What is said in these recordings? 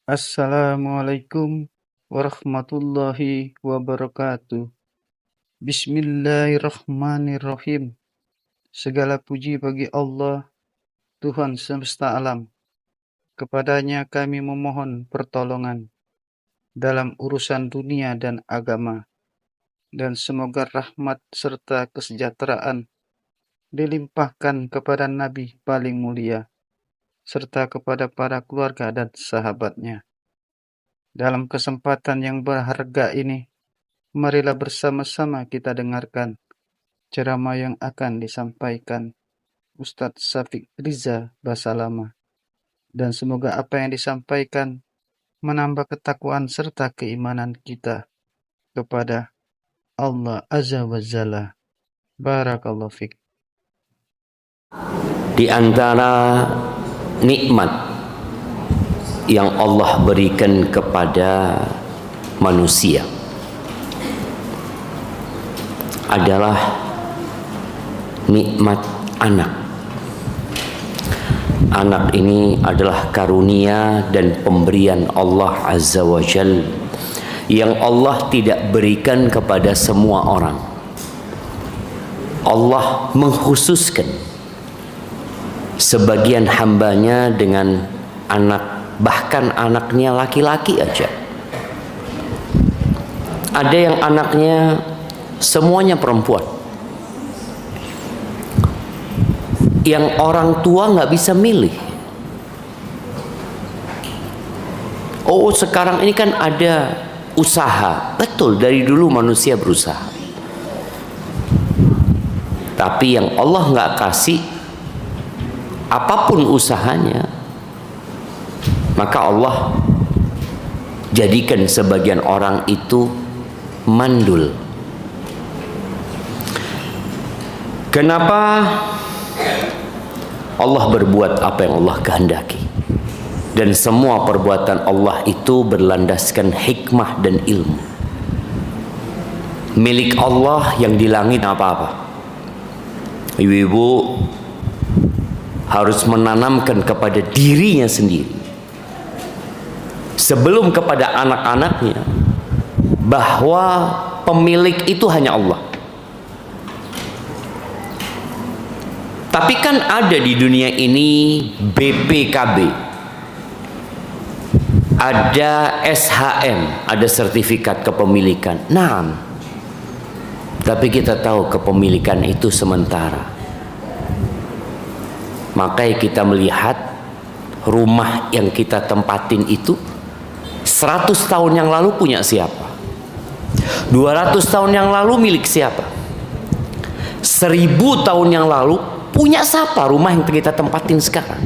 Assalamualaikum warahmatullahi wabarakatuh. Bismillahirrahmanirrahim. Segala puji bagi Allah, Tuhan semesta alam. Kepadanya kami memohon pertolongan dalam urusan dunia dan agama. Dan semoga rahmat serta kesejahteraan dilimpahkan kepada Nabi paling mulia, serta kepada para keluarga dan sahabatnya. Dalam kesempatan yang berharga ini, marilah bersama-sama kita dengarkan ceramah yang akan disampaikan Ustadz Syafiq Riza Basalama. Dan semoga apa yang disampaikan menambah ketakwaan serta keimanan kita kepada Allah Azza wa Jalla. Barakallahu fiik. Di antara nikmat yang Allah berikan kepada manusia adalah nikmat anak. Anak ini adalah karunia dan pemberian Allah Azza wa Jalla yang Allah tidak berikan kepada semua orang. Allah mengkhususkan sebagian hambanya dengan anak, bahkan anaknya laki-laki aja. Ada yang anaknya semuanya perempuan, yang orang tua nggak bisa milih. Oh, sekarang ini kan ada usaha. Betul, dari dulu manusia berusaha. Tapi yang Allah nggak kasih, apapun usahanya, maka Allah jadikan sebagian orang itu mandul. Kenapa Allah berbuat apa yang Allah kehendaki? Dan semua perbuatan Allah itu berlandaskan hikmah dan ilmu. Milik Allah yang di langit apa-apa. Ibu-ibu harus menanamkan kepada dirinya sendiri, sebelum kepada anak-anaknya, bahwa pemilik itu hanya Allah. Tapi kan ada di dunia ini BPKB, ada SHM, ada sertifikat kepemilikan. Nah, tapi kita tahu kepemilikan itu sementara. Makanya kita melihat rumah yang kita tempatin itu 100 tahun yang lalu punya siapa? 200 tahun yang lalu milik siapa? 1000 tahun yang lalu punya siapa rumah yang kita tempatin sekarang?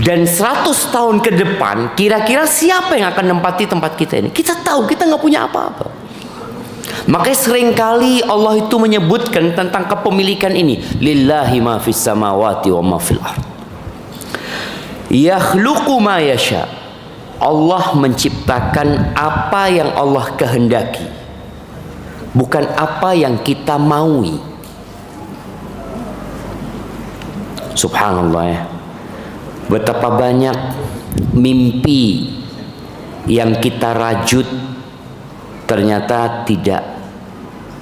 Dan 100 tahun ke depan kira-kira siapa yang akan nempati tempat kita ini? Kita tahu kita nggak punya apa-apa. Makanya seringkali Allah itu menyebutkan tentang kepemilikan ini, lillahi ma fis samawati wa ma fil ard. Yakhluqu ma yasha. Allah menciptakan apa yang Allah kehendaki, bukan apa yang kita maui. Subhanallah ya. Betapa banyak mimpi yang kita rajut ternyata tidak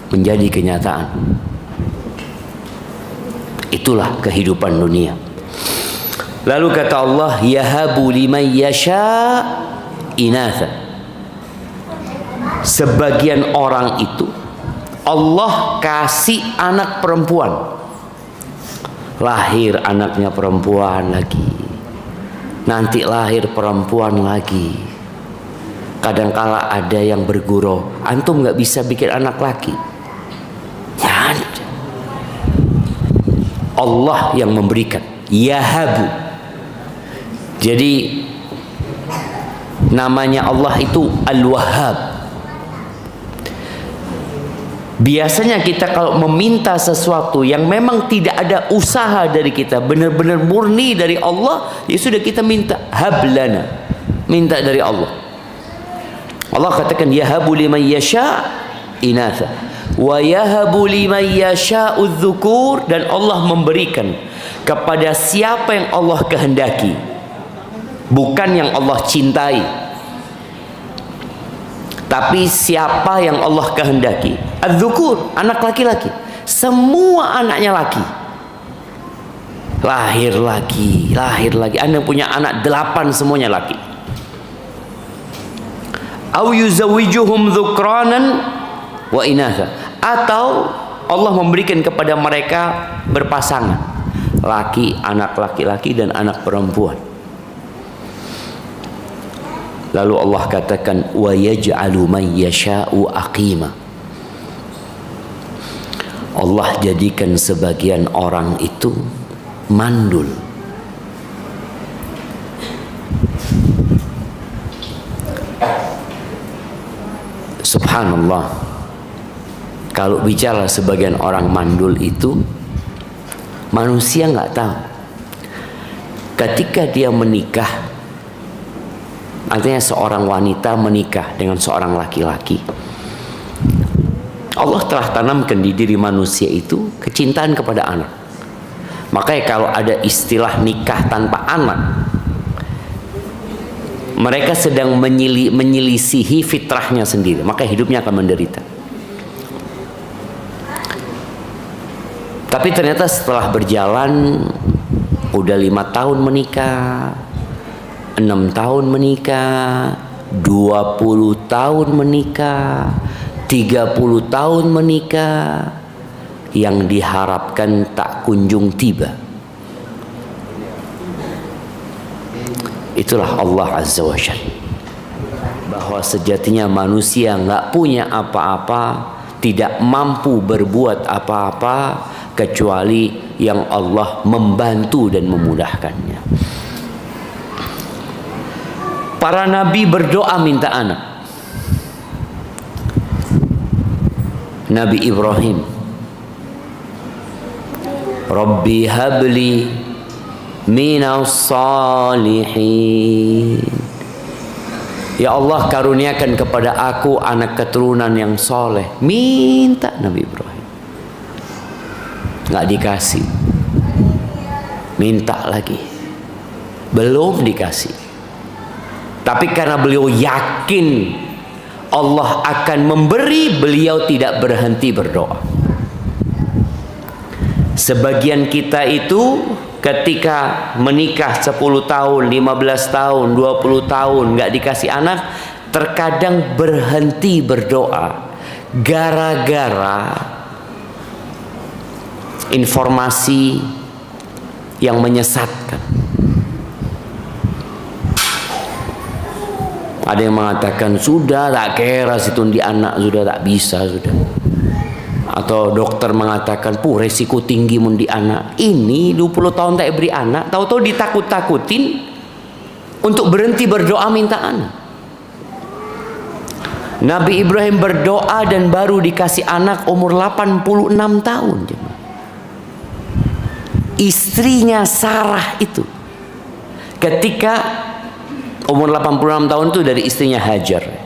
menjadi kenyataan. Itulah kehidupan dunia. Lalu kata Allah, yahabu liman yasha inatha. Sebagian orang itu Allah kasih anak perempuan, lahir anaknya perempuan lagi, nanti lahir perempuan lagi. Kadangkala ada yang bergurau, antum nggak bisa bikin anak laki. Ya, Allah yang memberikan. Yahabu. Jadi namanya Allah itu Al-Wahhab. Biasanya kita kalau meminta sesuatu yang memang tidak ada usaha dari kita, benar-benar murni dari Allah, ya sudah kita minta hablana, minta dari Allah. Allah katakan yahabu liman yasha inatha wa yahabu liman yasha udzukur, dan Allah memberikan kepada siapa yang Allah kehendaki bukan yang Allah cintai, tapi siapa yang Allah kehendaki. Az-dzukur, anak laki-laki, semua anaknya laki. Lahir lagi. Anda punya anak 8 semuanya laki. Au yuzawwijuhum dzukranan wa inatha, atau Allah memberikan kepada mereka berpasangan, laki, anak laki-laki dan anak perempuan. Lalu Allah katakan wa yaj'alu man yasha'u aqima. Allah jadikan sebagian orang itu mandul. Subhanallah. Kalau bicara sebagian orang mandul itu, manusia nggak tahu. Ketika dia menikah, artinya seorang wanita menikah dengan seorang laki-laki, Allah telah tanamkan di diri manusia itu kecintaan kepada anak. Makanya kalau ada istilah nikah tanpa anak, mereka sedang menyelisihi fitrahnya sendiri, maka hidupnya akan menderita. Tapi ternyata setelah berjalan, udah 5 tahun menikah, 6 tahun menikah, 20 tahun menikah, 30 tahun menikah, yang diharapkan tak kunjung tiba. Itulah Allah Azza wa Jalla, bahwa sejatinya manusia nggak punya apa-apa, tidak mampu berbuat apa-apa kecuali yang Allah membantu dan memudahkannya. Para nabi berdoa minta anak. Nabi Ibrahim, Rabbi habli minas salihin. Ya Allah, karuniakan kepada aku anak keturunan yang soleh. Minta Nabi Ibrahim, nggak dikasih. Minta lagi, belum dikasih. Tapi karena beliau yakin Allah akan memberi, beliau tidak berhenti berdoa. Sebagian kita itu ketika menikah 10 tahun, 15 tahun, 20 tahun nggak dikasih anak, terkadang berhenti berdoa gara-gara informasi yang menyesatkan. Ada yang mengatakan sudah tak kira situ di anak, sudah tak bisa sudah. Atau dokter mengatakan resiko tinggi mun di anak. Ini 20 tahun tak beri anak, tahu-tahu ditakut-takutin untuk berhenti berdoa minta anak. Nabi Ibrahim berdoa dan baru dikasih anak umur 86 tahun. Istrinya Sarah itu ketika umur 86 tahun itu dari istrinya Hajar.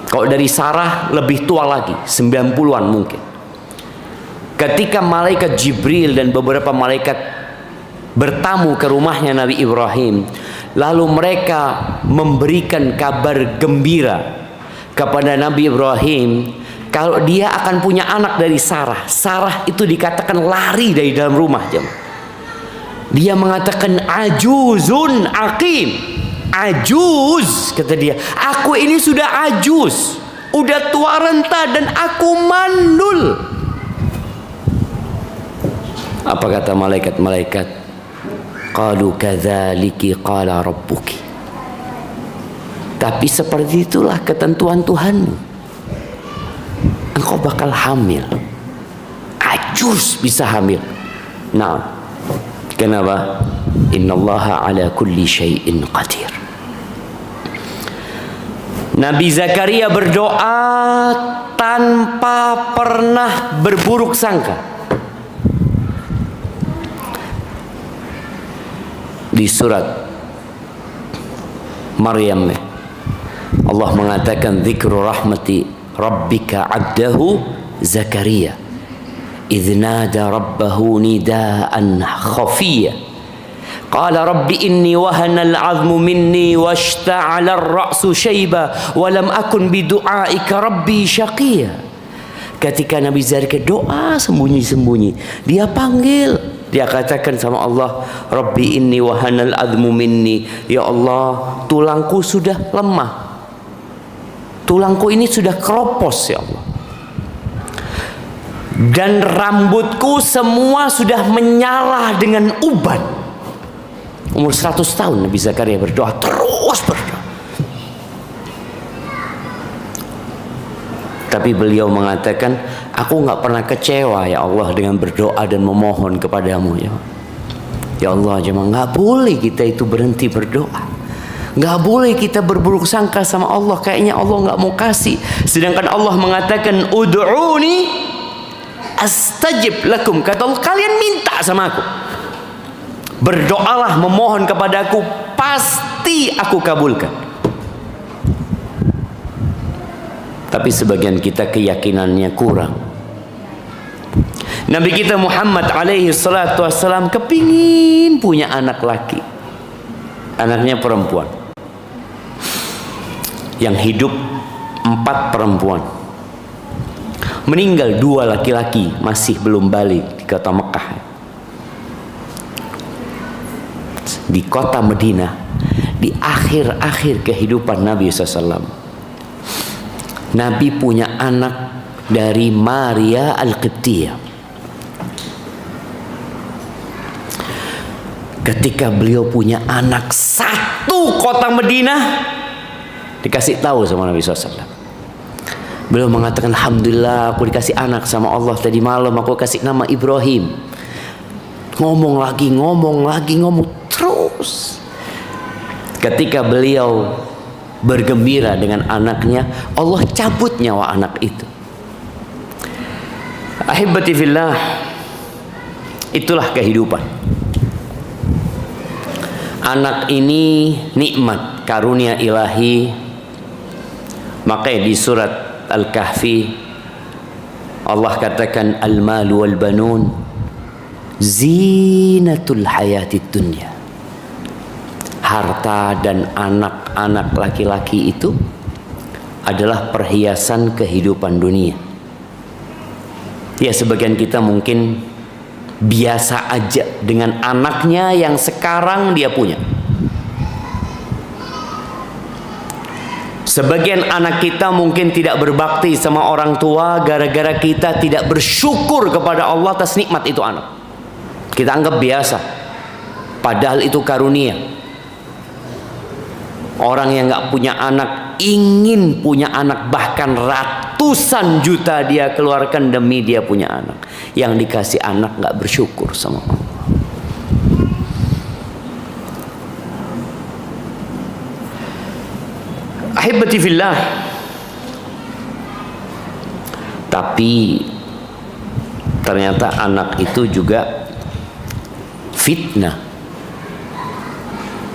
Kalau dari Sarah lebih tua lagi, 90-an mungkin. Ketika malaikat Jibril dan beberapa malaikat bertamu ke rumahnya Nabi Ibrahim, lalu mereka memberikan kabar gembira kepada Nabi Ibrahim kalau dia akan punya anak dari Sarah. Sarah itu dikatakan lari dari dalam rumah. Dia mengatakan ajuzun aqim. Ajuz, kata dia, aku ini sudah ajuz, udah tua renta dan aku mandul. Apa kata malaikat-malaikat? Qalu kadzaliki qala rabbuki. Tapi seperti itulah ketentuan Tuhanmu. Engkau bakal hamil. Ajuz bisa hamil. Nah, kenapa? Innallaha ala kulli syai'in qadir. Nabi Zakaria berdoa tanpa pernah berburuk sangka. Di surat Maryam Allah mengatakan dzikru rahmati rabbika 'abdahu Zakaria idh nada rabbahu nidaan khafiyya Qala rabbi inni wahana al-'azmu minni washta'ala ar-ra'su shayba wa lam akun bidu'aika rabbi syaqiyya. Ketika Nabi Zakaria doa sembunyi-sembunyi, dia panggil, dia katakan sama Allah, Rabbi inni wahana al-'azmu minni, ya Allah, tulangku sudah lemah, tulangku ini sudah keropos ya Allah, dan rambutku semua sudah menyala dengan uban. Umur 100 tahun Nabi Zakaria berdoa, terus berdoa. Tapi beliau mengatakan, aku nggak pernah kecewa ya Allah dengan berdoa dan memohon kepadamu ya. Ya Allah, jemaah, nggak boleh kita itu berhenti berdoa. Nggak boleh kita berburuk sangka sama Allah, kayaknya Allah nggak mau kasih. Sedangkan Allah mengatakan, ud'uni astajib lakum. Kata Allah, kalian minta sama aku, berdoalah, memohon kepadaku, pasti aku kabulkan. Tapi sebagian kita keyakinannya kurang. Nabi kita Muhammad alaihi salatu wassalam kepingin punya anak laki, anaknya perempuan, yang hidup 4 perempuan, meninggal 2 laki-laki, masih belum balik di kota Mekah. Di kota Madinah, di akhir-akhir kehidupan Nabi SAW, Nabi punya anak dari Maria Al-Qibtiyah. Ketika beliau punya anak satu, kota Madinah dikasih tahu sama Nabi SAW. Beliau mengatakan, alhamdulillah aku dikasih anak sama Allah, tadi malam aku kasih nama Ibrahim. Ngomong lagi, ngomong terus. Ketika beliau bergembira dengan anaknya, Allah cabut nyawa anak itu. Ahibati fillah, itulah kehidupan. Anak ini nikmat, karunia ilahi. Makanya di surat Al-Kahfi Allah katakan, al-malu wal banun zinatul hayatid dunya. Harta dan anak-anak laki-laki itu adalah perhiasan kehidupan dunia. Ya, sebagian kita mungkin biasa aja dengan anaknya yang sekarang dia punya. Sebagian anak kita mungkin tidak berbakti sama orang tua gara-gara kita tidak bersyukur kepada Allah atas nikmat itu anak. Kita anggap biasa, padahal itu karunia. Orang yang nggak punya anak ingin punya anak, bahkan ratusan juta dia keluarkan demi dia punya anak. Yang dikasih anak nggak bersyukur sama Allah. Ahibati fillah. Tapi ternyata anak itu juga fitnah.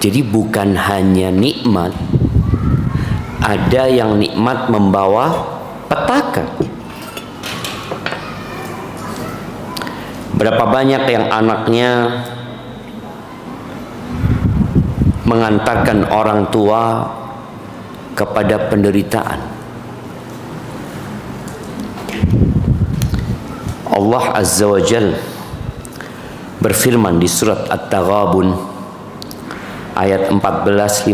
Jadi bukan hanya nikmat, ada yang nikmat membawa petaka. Berapa banyak yang anaknya mengantarkan orang tua kepada penderitaan. Allah Azza wa Jal berfirman di surat At-Taghabun ayat 14-15.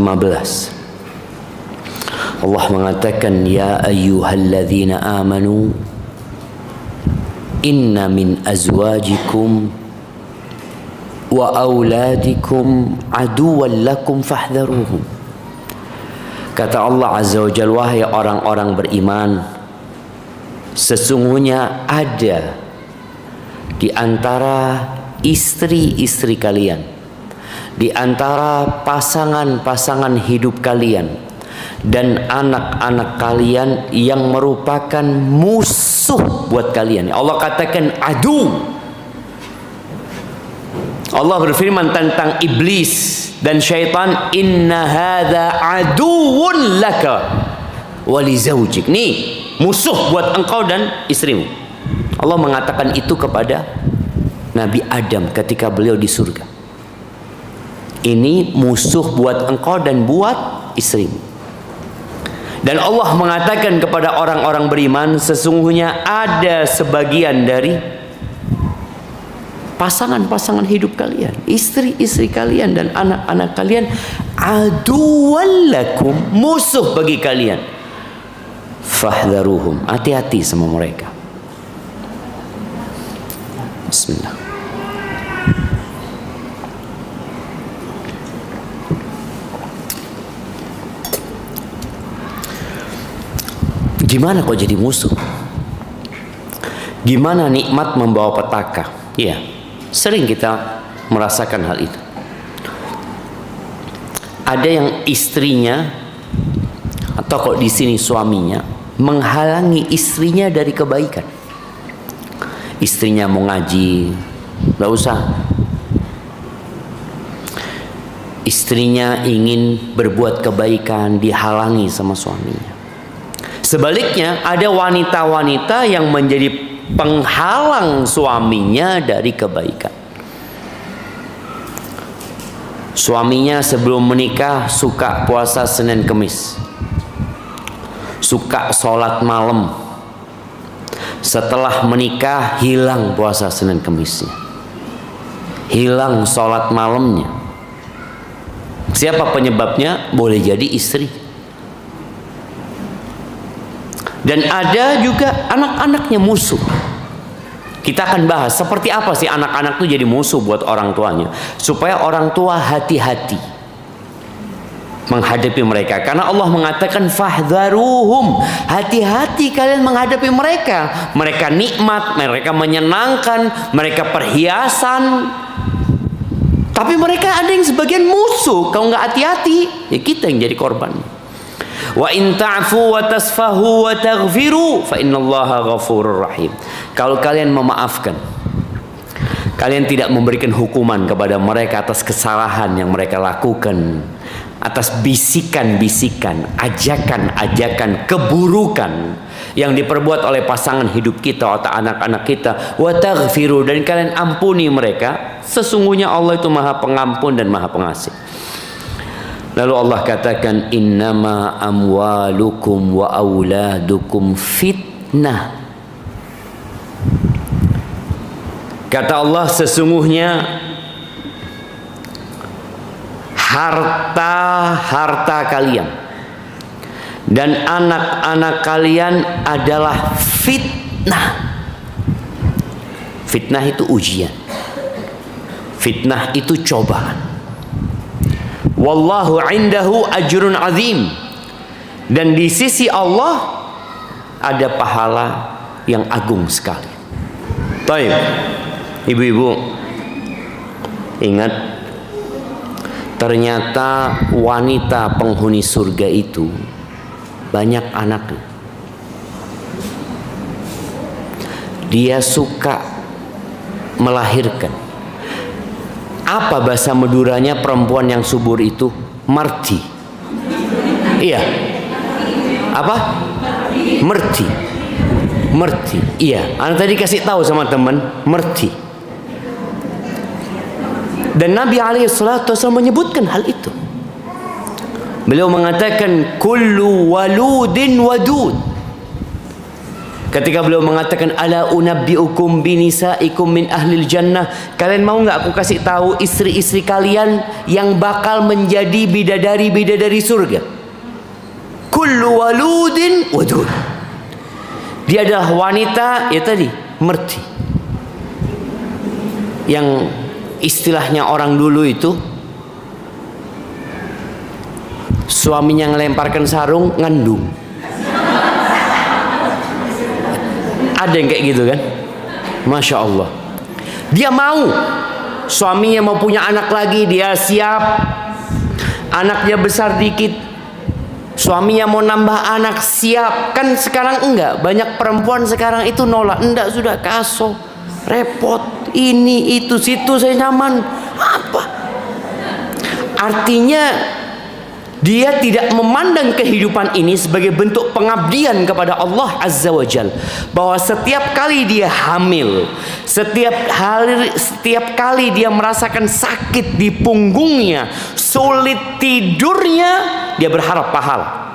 Allah mengatakan, ya ayyuhalladzina amanu inna min azwajikum wa auladikum aduwwan lakum fahdharuhum. Kata Allah Azza wa Jalla, wahai orang-orang beriman, sesungguhnya ada di antara istri-istri kalian, di antara pasangan-pasangan hidup kalian dan anak-anak kalian yang merupakan musuh buat kalian. Allah katakan adu. Allah berfirman tentang iblis dan syaitan, inna hadza aduwwun laka wa li zaujik. Nih, musuh buat engkau dan istrimu. Allah mengatakan itu kepada Nabi Adam ketika beliau di surga. Ini musuh buat engkau dan buat istrimu. Dan Allah mengatakan kepada orang-orang beriman, sesungguhnya ada sebagian dari pasangan-pasangan hidup kalian, istri-istri kalian dan anak-anak kalian, aduwallakum, musuh bagi kalian. Fahdharuhum, hati-hati sama mereka. Bismillah. Gimana kok jadi musuh? Gimana nikmat membawa petaka? Ya, sering kita merasakan hal itu. Ada yang istrinya, atau kok di sini suaminya, menghalangi istrinya dari kebaikan. Istrinya mau ngaji, nggak usah. Istrinya ingin berbuat kebaikan, dihalangi sama suaminya. Sebaliknya, ada wanita-wanita yang menjadi penghalang suaminya dari kebaikan. Suaminya sebelum menikah suka puasa Senin Kemis, suka sholat malam. Setelah menikah hilang puasa Senin Kemisnya, hilang sholat malamnya. Siapa penyebabnya? Boleh jadi istri. Dan ada juga anak-anaknya musuh. Kita akan bahas seperti apa sih anak-anak itu jadi musuh buat orang tuanya, supaya orang tua hati-hati menghadapi mereka. Karena Allah mengatakan fahdharuhum, hati-hati kalian menghadapi mereka. Mereka nikmat, mereka menyenangkan, mereka perhiasan. Tapi mereka ada yang sebagian musuh. Kalau nggak hati-hati, ya kita yang jadi korban. Wa in ta'fu wa tasfahu wa taghfiru fa innallaha ghafurur rahim. Kalau kalian memaafkan, kalian tidak memberikan hukuman kepada mereka atas kesalahan yang mereka lakukan, atas bisikan-bisikan, ajakan-ajakan keburukan yang diperbuat oleh pasangan hidup kita atau anak-anak kita, wa taghfiru, dan kalian ampuni mereka, sesungguhnya Allah itu Maha Pengampun dan Maha Pengasih. Lalu Allah katakan, innama amwalukum wa auladukum fitnah. Kata Allah, sesungguhnya harta kalian dan anak-anak kalian adalah fitnah. Fitnah itu ujian. Fitnah itu cobaan. Wallahu indahu ajrun azim, dan di sisi Allah ada pahala yang agung sekali. Baik, ibu-ibu, ingat, ternyata wanita penghuni surga itu banyak anaknya. Dia suka melahirkan. Apa bahasa Maduranya perempuan yang subur itu? Merti. Iya. Apa? Merti. Merti. Iya. Anak tadi kasih tahu sama teman, merti. Dan Nabi SAW menyebutkan hal itu. Beliau mengatakan kullu waludin wadud. Ketika beliau mengatakan ala unabbiukum binisaikum min ahlil jannah, kalian mau nggak aku kasih tahu istri-istri kalian yang bakal menjadi bidadari-bidadari surga? Kullu waludin wadud. Dia adalah wanita, ya tadi, merti, yang istilahnya orang dulu itu suaminya ngelemparkan sarung ngandung. Ada yang kayak gitu kan? Masya Allah. Dia mau, suaminya mau punya anak lagi, dia siap. Anaknya besar dikit, suaminya mau nambah anak, siap. Kan sekarang enggak, banyak perempuan sekarang itu nolak. Enggak, sudah kaso, repot, ini itu situ saya nyaman. Apa? Artinya Dia tidak memandang kehidupan ini sebagai bentuk pengabdian kepada Allah Azza wa Jal. Bahwa setiap kali dia hamil, setiap kali dia merasakan sakit di punggungnya, sulit tidurnya, dia berharap pahala.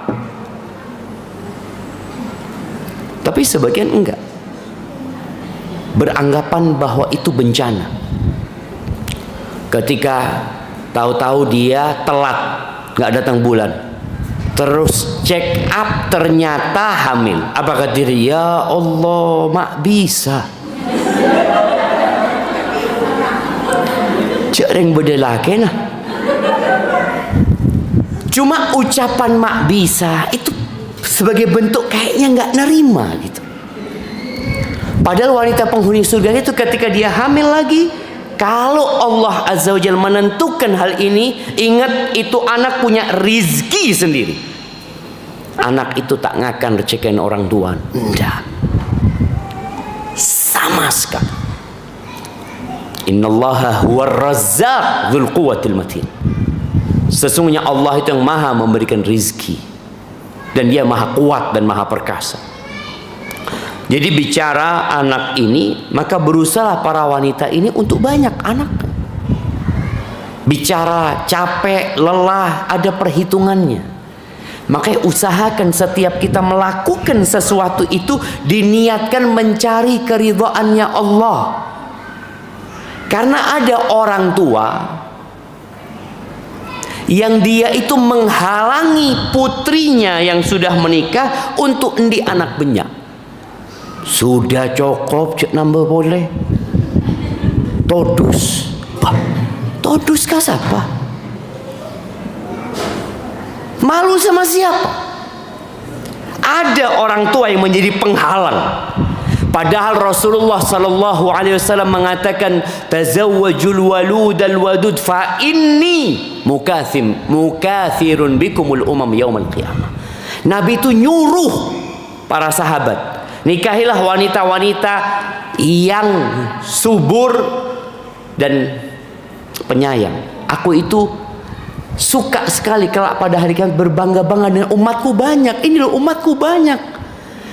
Tapi sebagian enggak, beranggapan bahwa itu bencana. Ketika tahu-tahu dia telat, nggak datang bulan, terus check up ternyata hamil, apa kata diri, ya Allah mak bisa jarang berdelake nah. Cuma ucapan mak bisa itu sebagai bentuk kayaknya nggak nerima gitu. Padahal wanita penghuni surga itu ketika dia hamil lagi, kalau Allah Azza wa Jalla menentukan hal ini, ingat itu anak punya rizki sendiri. Anak itu tak ngakan recekan orang tua, enggak, sama sekali. Innallaha huwar razzaq dzul quwwatil matin. Sesungguhnya Allah itu yang maha memberikan rizki, dan dia maha kuat dan maha perkasa. Jadi bicara anak ini, maka berusaha para wanita ini untuk banyak anak. Bicara capek, lelah, ada perhitungannya. Makanya usahakan setiap kita melakukan sesuatu itu diniatkan mencari keridhaannya Allah. Karena ada orang tua yang dia itu menghalangi putrinya yang sudah menikah untuk endi anak benyak. Sudah cukup cek nambah boleh. Todus. Todus kah siapa? Malu sama siapa? Ada orang tua yang menjadi penghalang. Padahal Rasulullah sallallahu alaihi wasallam mengatakan, tazawwajul waludal wadud fa inni mukathirun bikumul umam yaumal qiyamah. Nabi itu nyuruh para sahabat, nikahilah wanita-wanita yang subur dan penyayang. Aku itu suka sekali kalau pada hari kiamat berbangga-bangga dengan umatku banyak. Ini loh umatku banyak.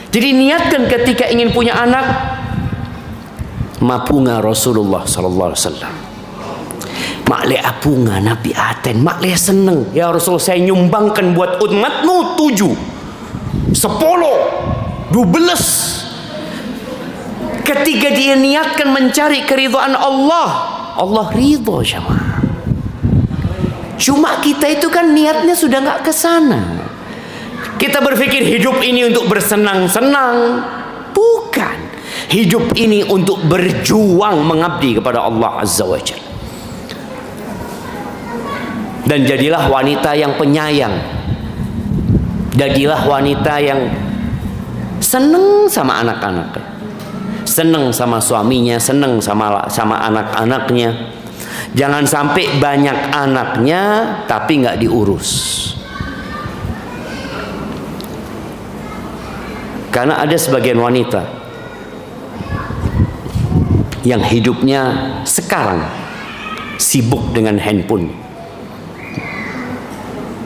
Jadi niatkan ketika ingin punya anak, mapunga Rasulullah sallallahu alaihi wasallam. Makle apunga Nabi Aten, makle seneng. Ya Rasul, saya nyumbangkan buat umatmu 7, 10, 12. Ketika dia niatkan mencari keridhaan Allah, Allah ridho sama. Cuma kita itu kan niatnya sudah nggak ke sana. Kita berpikir hidup ini untuk bersenang-senang, bukan. Hidup ini untuk berjuang mengabdi kepada Allah Azza wa Jalla. Dan jadilah wanita yang penyayang. Jadilah wanita yang senang sama anak-anaknya, senang sama suaminya, senang sama anak-anaknya. Jangan sampai banyak anaknya tapi nggak diurus. Karena ada sebagian wanita yang hidupnya sekarang sibuk dengan handphone.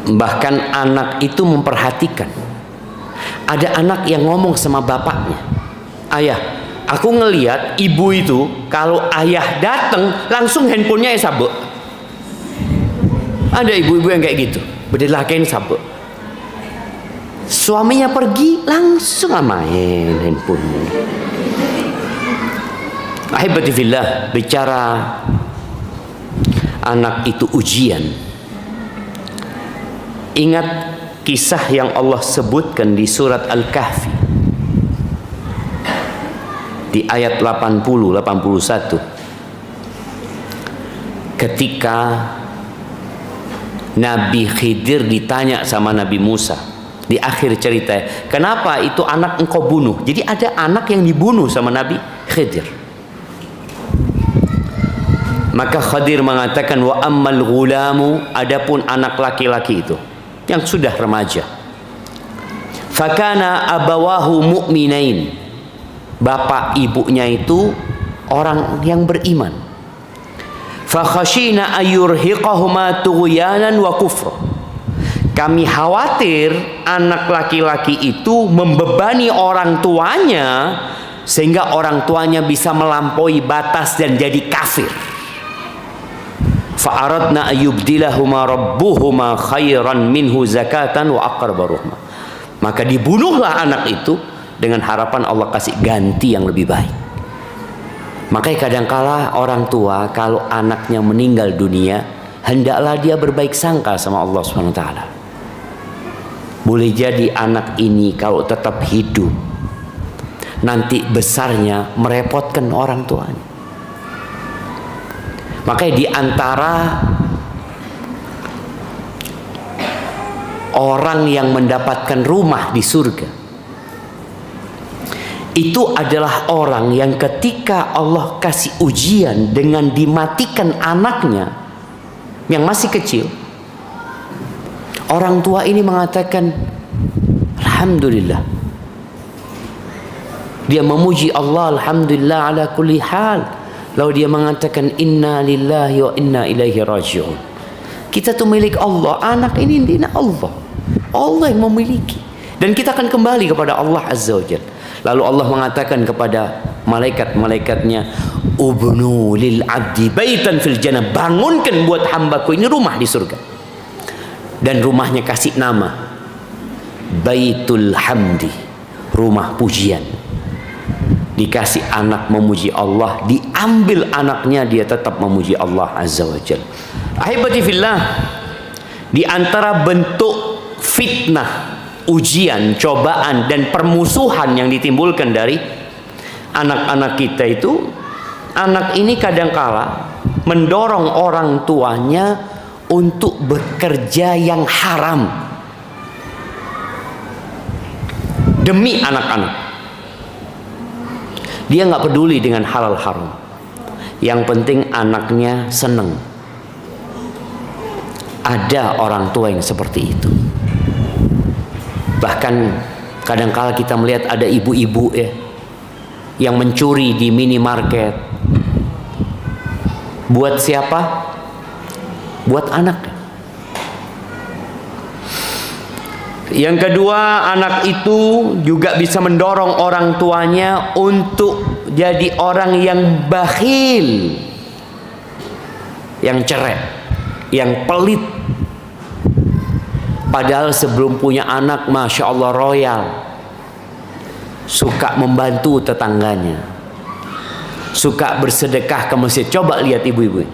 Bahkan anak itu memperhatikan. Ada anak yang ngomong sama bapaknya, ayah, aku ngelihat ibu itu kalau ayah datang langsung handphonenya sabuk. Ada ibu-ibu yang kayak gitu, berdelakin sabuk. Suaminya pergi langsung main handphone. Ahibati fillah, bicara anak itu ujian. Ingat kisah yang Allah sebutkan di surat Al-Kahfi di ayat 80-81, ketika Nabi Khidir ditanya sama Nabi Musa di akhir cerita, kenapa itu anak engkau bunuh? Jadi ada anak yang dibunuh sama Nabi Khidir. Maka Khidir mengatakan, wa ammal ghulamu, adapun anak laki-laki itu yang sudah remaja, fakana abawahu mu'minain, bapak ibunya itu orang yang beriman. Fakhashina ayurhiqahuma tughyanan wa kufra, Kami khawatir anak laki-laki itu membebani orang tuanya sehingga orang tuanya bisa melampaui batas dan jadi kafir. Fa'aradna ayyubdilahuma rabbuhuma khairan minhu zakatan wa aqraba rahmah. Maka dibunuhlah anak itu dengan harapan Allah kasih ganti yang lebih baik. Makanya kadangkala orang tua kalau anaknya meninggal dunia, hendaklah dia berbaik sangka sama Allah SWT. Boleh jadi anak ini kalau tetap hidup, nanti besarnya merepotkan orang tuanya. Makanya di antara orang yang mendapatkan rumah di surga itu adalah orang yang ketika Allah kasih ujian dengan dimatikan anaknya yang masih kecil, orang tua ini mengatakan alhamdulillah, dia memuji Allah, alhamdulillah ala kulli hal. Lalu dia mengatakan inna lillahi wa inna ilaihi raji'un. Kita tuh milik Allah, anak ini dina Allah, Allah yang memiliki, dan kita akan kembali kepada Allah Azza wa Jalla. Lalu Allah mengatakan kepada malaikat-malaikatnya, ubnu lil abdi baitan fil jannah, bangunkan buat hambaku ini rumah di surga. Dan rumahnya kasih nama Baitul Hamdi, rumah pujian. Dikasih anak memuji Allah, diambil anaknya dia tetap memuji Allah Azza wa Jalla. Ahibati fillah, di antara bentuk fitnah, ujian, cobaan dan permusuhan yang ditimbulkan dari anak-anak kita itu, anak ini kadangkala mendorong orang tuanya untuk bekerja yang haram demi anak-anak. Dia nggak peduli dengan halal haram, yang penting anaknya seneng. Ada orang tua yang seperti itu. Bahkan kadangkala kita melihat ada ibu-ibu yang mencuri di minimarket. Buat siapa? Buat anak. Yang kedua, anak itu juga bisa mendorong orang tuanya untuk jadi orang yang bakhil, yang cerek, yang pelit. Padahal sebelum punya anak, Masya Allah royal, suka membantu tetangganya, suka bersedekah ke masjid. Coba lihat ibu-ibu,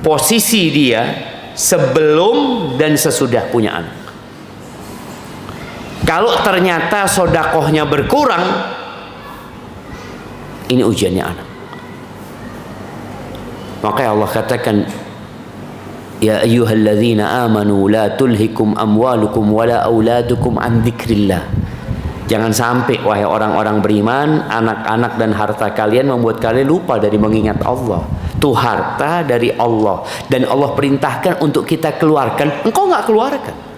posisi dia sebelum dan sesudah punya anak. Kalau ternyata sodakohnya berkurang, ini ujiannya anak. Makanya Allah katakan, ya ayyuhalladzina amanu la tulhikum amwalukum wala auladukum an dzikrillah. Jangan sampai wahai orang-orang beriman, anak-anak dan harta kalian membuat kalian lupa dari mengingat Allah. Itu harta dari Allah, dan Allah perintahkan untuk kita keluarkan, engkau nggak keluarkan.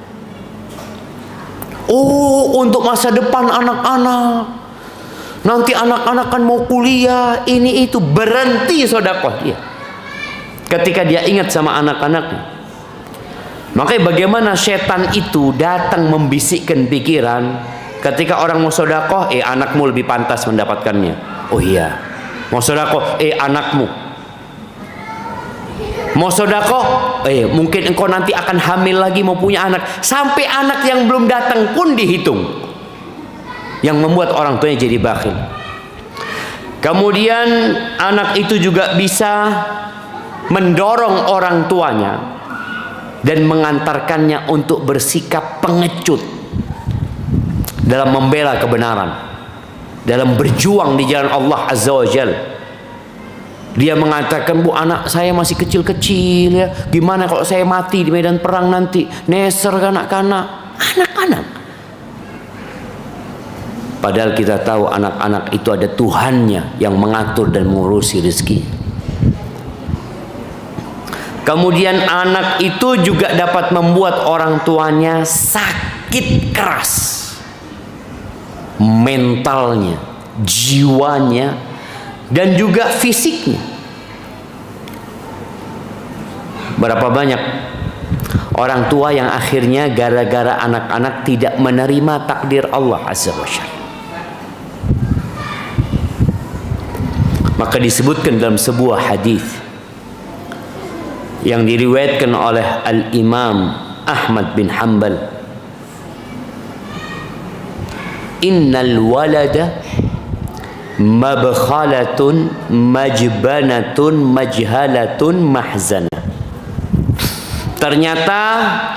Oh, untuk masa depan anak-anak, nanti anak-anak kan mau kuliah, ini itu, berhenti sedekah dia ketika dia ingat sama anak-anaknya. Makanya bagaimana setan itu datang membisikkan pikiran ketika orang mau sedekah, anakmu lebih pantas mendapatkannya. Oh iya, mau sedekah, anakmu mau sedekah, mungkin engkau nanti akan hamil lagi, mau punya anak. Sampai anak yang belum datang pun dihitung, yang membuat orang tuanya jadi bakhil. Kemudian anak itu juga bisa mendorong orang tuanya dan mengantarkannya untuk bersikap pengecut dalam membela kebenaran, dalam berjuang di jalan Allah Azza wa Jalla. Dia mengatakan, bu, anak saya masih kecil-kecil ya, gimana kalau saya mati di medan perang nanti, neser kanak-kanak. Anak-anak. Padahal kita tahu anak-anak itu ada Tuhannya yang mengatur dan mengurusi rezeki. Kemudian anak itu juga dapat membuat orang tuanya sakit keras, mentalnya, jiwanya, dan juga fisiknya. Berapa banyak Orang tua yang akhirnya gara-gara anak-anak tidak menerima takdir Allah Azza wa Jalla. Maka disebutkan dalam sebuah hadis yang diriwayatkan oleh Al-Imam Ahmad bin Hanbal, innal walada mabkhalatun majbanatun majhalatun mahzana. Ternyata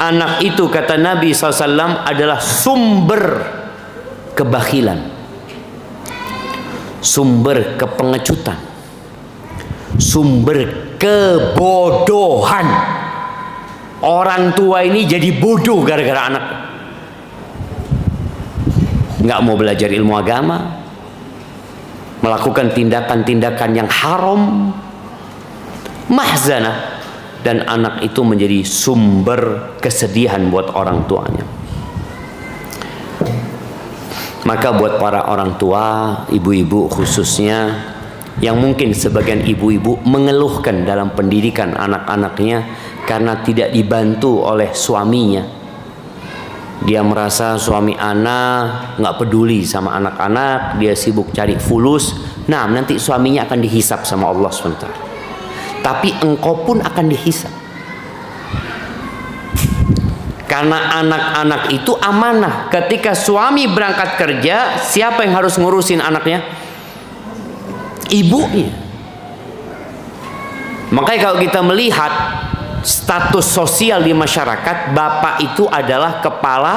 anak itu, kata Nabi SAW, adalah sumber kebakhilan, sumber kepengecutan, sumber kebodohan. Orang tua ini jadi bodoh gara-gara anak. Nggak mau belajar ilmu agama, melakukan tindakan-tindakan yang haram, mahzana, dan anak itu menjadi sumber kesedihan buat orang tuanya. Maka buat para orang tua, ibu-ibu khususnya, yang mungkin sebagian ibu-ibu mengeluhkan dalam pendidikan anak-anaknya karena tidak dibantu oleh suaminya. Dia merasa suami anak nggak peduli sama anak-anak, dia sibuk cari fulus. Nah, nanti suaminya akan dihisap sama Allah SWT. Tapi engkau pun akan dihisap. Karena anak-anak itu amanah. Ketika suami berangkat kerja, siapa yang harus ngurusin anaknya? Ibunya. Makanya kalau kita melihat status sosial di masyarakat, bapak itu adalah kepala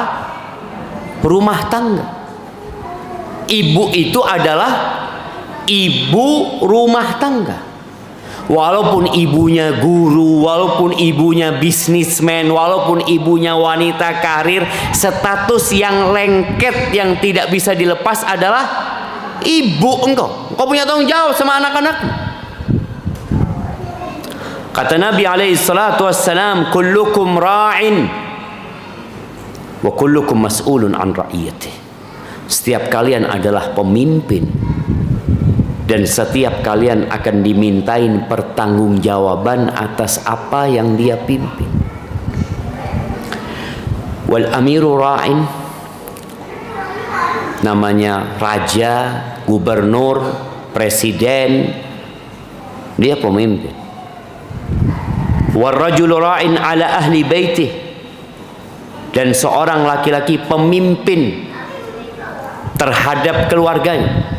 rumah tangga, ibu itu adalah ibu rumah tangga. Walaupun ibunya guru, walaupun ibunya bisnismen, walaupun ibunya wanita karir, status yang lengket yang tidak bisa dilepas adalah ibu engkau. Engkau punya tanggung jawab sama anak-anak. Kata Nabi alaihi salatu wassalam, kullukum ra'in wa kullukum mas'ulun an ra'iyatih. Setiap kalian adalah pemimpin dan setiap kalian akan dimintain pertanggungjawaban atas apa yang dia pimpin. Wal amiru ra'in, namanya raja, gubernur, presiden, dia pemimpin. Wal rajulu ra'in ala ahli baitih, dan seorang laki-laki pemimpin terhadap keluarganya.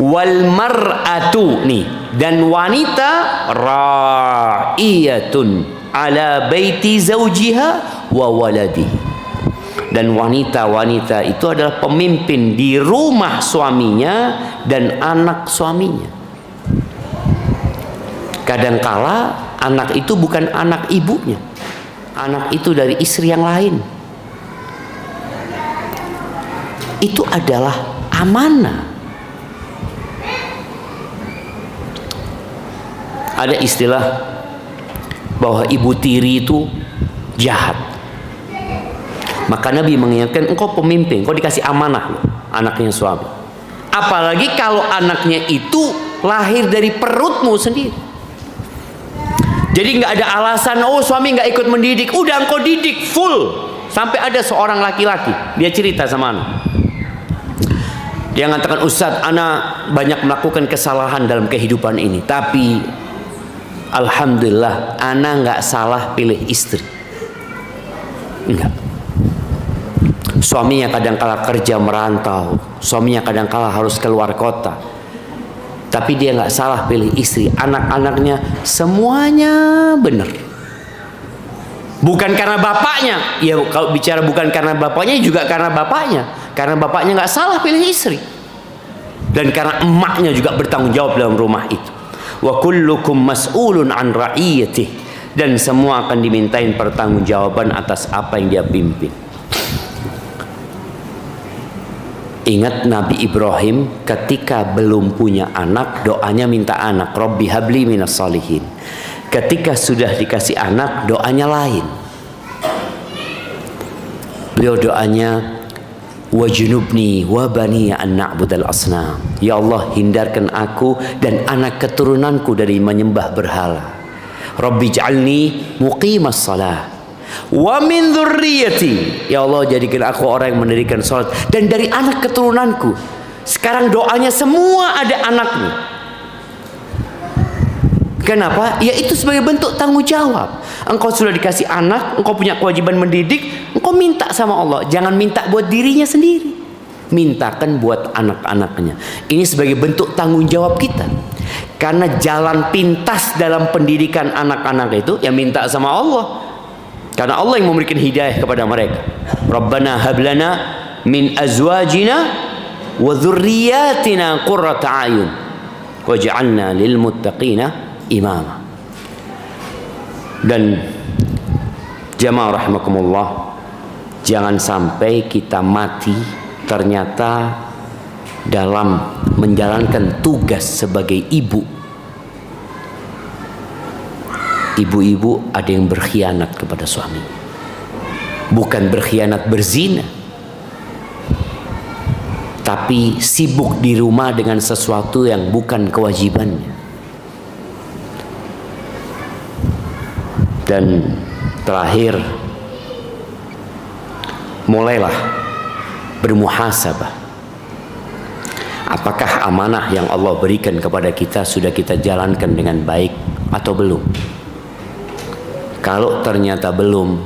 Wal mar'atu, nih, dan wanita ra'iyatun ala baiti zaujiha wa waladihi, dan wanita-wanita itu adalah pemimpin di rumah suaminya dan anak suaminya. Kadangkala anak itu bukan anak ibunya, anak itu dari istri yang lain. Itu adalah amanah. Ada istilah bahwa ibu tiri itu jahat. Maka Nabi mengingatkan, engkau pemimpin, engkau dikasih amanah loh, anaknya suami. Apalagi kalau anaknya itu lahir dari perutmu sendiri. Jadi nggak ada alasan, oh suami nggak ikut mendidik. Udah engkau didik full. Sampai ada seorang laki-laki, dia cerita sama anak. Dia mengatakan, Ustadz, anak banyak melakukan kesalahan dalam kehidupan ini, tapi alhamdulillah, anak nggak salah pilih istri. Enggak. Suaminya kadang-kala kerja merantau, suaminya kadang-kala harus keluar kota, tapi dia nggak salah pilih istri. Anak-anaknya semuanya benar. Bukan karena bapaknya. Ya kalau bicara bukan karena bapaknya, juga karena bapaknya. Karena bapaknya nggak salah pilih istri, dan karena emaknya juga bertanggung jawab dalam rumah itu. Wa kullukum mas'ulun an ra'iyatih, dan semua akan dimintain pertanggungjawaban atas apa yang dia pimpin. Ingat Nabi Ibrahim ketika belum punya anak, doanya minta anak, Rabbi habli minas salihin. Ketika sudah dikasih anak, doanya lain. Beliau doanya, wajnubni wa bani an na'budal asnam. Ya Allah, hindarkan aku dan anak keturunanku dari menyembah berhala. Rabbi ij'alni muqimas salah wa min dzurriyyati. Ya Allah, jadikan aku orang yang mendirikan salat dan dari anak keturunanku. Sekarang doanya semua ada anaknya. Kenapa? Ya itu sebagai bentuk tanggung jawab. Engkau sudah dikasih anak, engkau punya kewajiban mendidik, engkau minta sama Allah. Jangan minta buat dirinya sendiri, mintakan buat anak-anaknya. Ini sebagai bentuk tanggung jawab kita. Karena jalan pintas dalam pendidikan anak-anak itu ya minta sama Allah. Karena Allah yang memberikan hidayah kepada mereka. Rabbana hablana min azwajina wa dzurriyyatina qurrata a'yun waj'alna lil muttaqina imama. Dan jamaah rahimakumullah, jangan sampai kita mati ternyata dalam menjalankan tugas sebagai ibu. Ibu-ibu ada yang berkhianat kepada suami. Bukan berkhianat berzina, tapi sibuk di rumah dengan sesuatu yang bukan kewajibannya. Dan terakhir, mulailah bermuhasabah. Apakah amanah yang Allah berikan kepada kita sudah kita jalankan dengan baik atau belum? Kalau ternyata belum,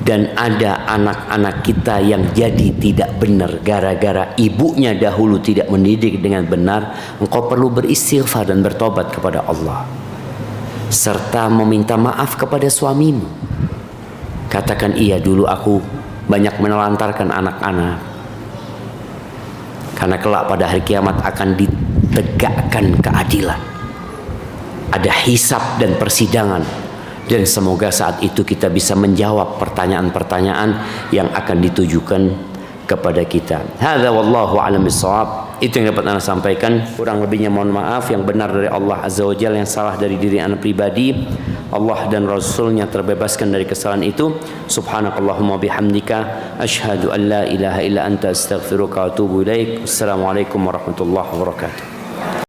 dan ada anak-anak kita yang jadi tidak benar gara-gara ibunya dahulu tidak mendidik dengan benar, engkau perlu beristighfar dan bertobat kepada Allah, serta meminta maaf kepada suamimu. Katakan, iya dulu aku banyak menelantarkan anak-anak, karena kelak pada hari kiamat akan ditegakkan keadilan, ada hisab dan persidangan. Dan semoga saat itu kita bisa menjawab pertanyaan-pertanyaan yang akan ditujukan kepada kita. Hadza wallahu a'lam bissawab. Itu yang dapat Anda sampaikan. Kurang lebihnya mohon maaf. Yang benar dari Allah Azza wa Jalla, yang salah dari diri Anda pribadi. Allah dan Rasulnya terbebaskan dari kesalahan itu. Subhanakallahumma bihamdika asyhadu an la ilaha illa anta astaghfiruka wa atubu ilaik. Assalamualaikum warahmatullahi wabarakatuh.